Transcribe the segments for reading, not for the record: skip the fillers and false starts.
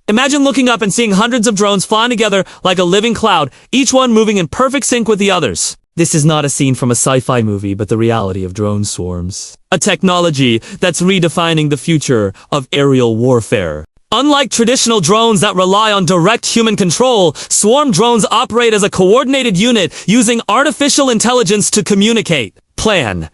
Imagine looking up and seeing hundreds of drones flying together like a living cloud, each one moving in perfect sync with the others. This is not a scene from a sci-fi movie, but the reality of drone swarms. A technology that's redefining the future of aerial warfare. Unlike traditional drones that rely on direct human control, swarm drones operate as a coordinated unit using artificial intelligence to communicate, plan,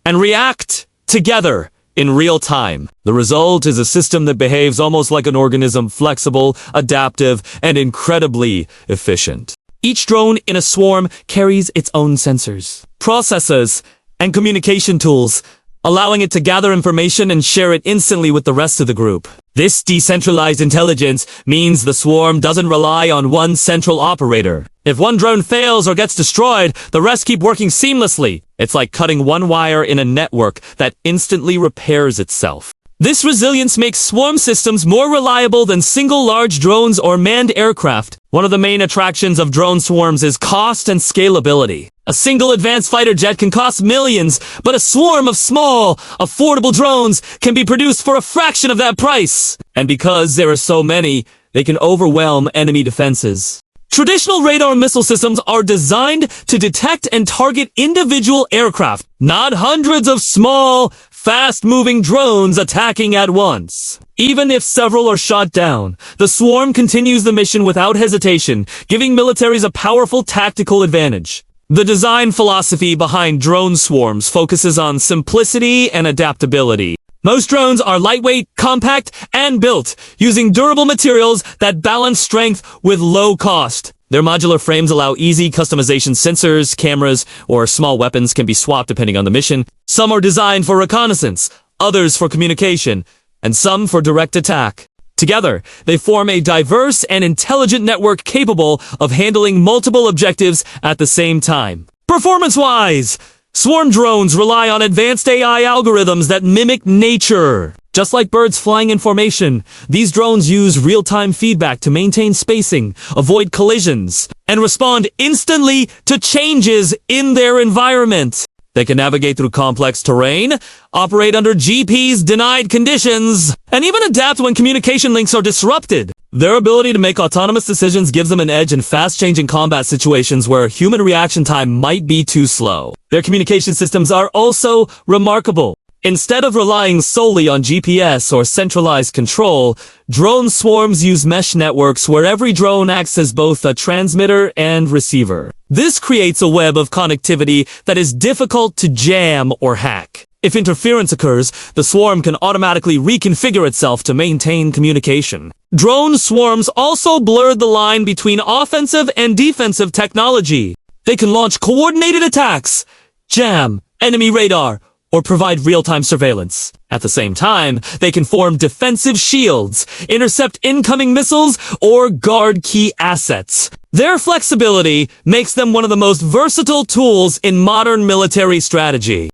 and react together in real time. The result is a system that behaves almost like an organism, flexible, adaptive, and incredibly efficient. Each drone in a swarm carries its own sensors, processors, and communication tools, allowing it to gather information and share it instantly with the rest of the group. This decentralized intelligence means the swarm doesn't rely on one central operator. If one drone fails or gets destroyed, the rest keep working seamlessly. It's like cutting one wire in a network that instantly repairs itself. This resilience makes swarm systems more reliable than single large drones or manned aircraft. One of the main attractions of drone swarms is cost and scalability. A single advanced fighter jet can cost millions, but a swarm of small, affordable drones can be produced for a fraction of that price. And because there are so many, they can overwhelm enemy defenses. Traditional radar and missile systems are designed to detect and target individual aircraft, not hundreds of small, fast-moving drones attacking at once. Even if several are shot down, the swarm continues the mission without hesitation, giving militaries a powerful tactical advantage. The design philosophy behind drone swarms focuses on simplicity and adaptability. Most drones are lightweight, compact, and built using durable materials that balance strength with low cost. Their modular frames allow easy customization. Sensors, cameras, or small weapons can be swapped depending on the mission. Some are designed for reconnaissance, others for communication, and some for direct attack. Together, they form a diverse and intelligent network capable of handling multiple objectives at the same time. Performance-wise, swarm drones rely on advanced AI algorithms that mimic nature. Just like birds flying in formation, these drones use real-time feedback to maintain spacing, avoid collisions, and respond instantly to changes in their environment. They can navigate through complex terrain, operate under GPS-denied conditions, and even adapt when communication links are disrupted. Their ability to make autonomous decisions gives them an edge in fast-changing combat situations where human reaction time might be too slow. Their communication systems are also remarkable. Instead of relying solely on GPS or centralized control, drone swarms use mesh networks where every drone acts as both a transmitter and receiver. This creates a web of connectivity that is difficult to jam or hack. If interference occurs, the swarm can automatically reconfigure itself to maintain communication. Drone swarms also blur the line between offensive and defensive technology. They can launch coordinated attacks, jam enemy radar, or provide real-time surveillance. At the same time, they can form defensive shields, intercept incoming missiles, or guard key assets. Their flexibility makes them one of the most versatile tools in modern military strategy.